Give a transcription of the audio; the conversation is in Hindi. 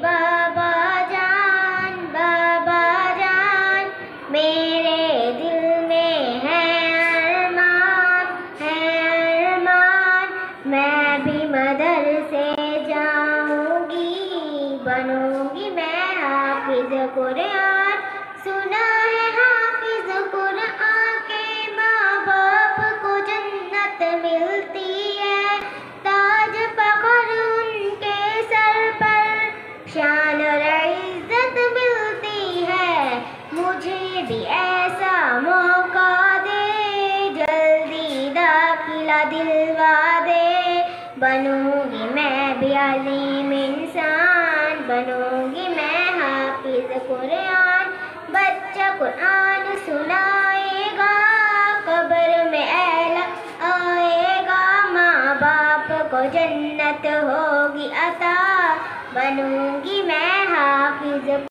बाबा जान मेरे दिल में है अरमान, मैं भी मदरसे जाऊंगी, बनूंगी मैं हाफिज कुरान। सुना है हाफिज कुरान के माँ बाप को जन्नत मिलती है, ताज फख्र उनके सर पर शान और इज्जत मिलती है। मुझे भी ऐसा मौका दे, जल्दी दाखिला दिलवा दे, बनूंगी मैं भी अजीम इंसान, बनूंगी मैं हाफिज कुरान। बच्चा कुरान सुनाएगा, कब्र में ऐला आएगा, माँ बाप को जन्नत होगी अता, बनूंगी मैं हाफिज।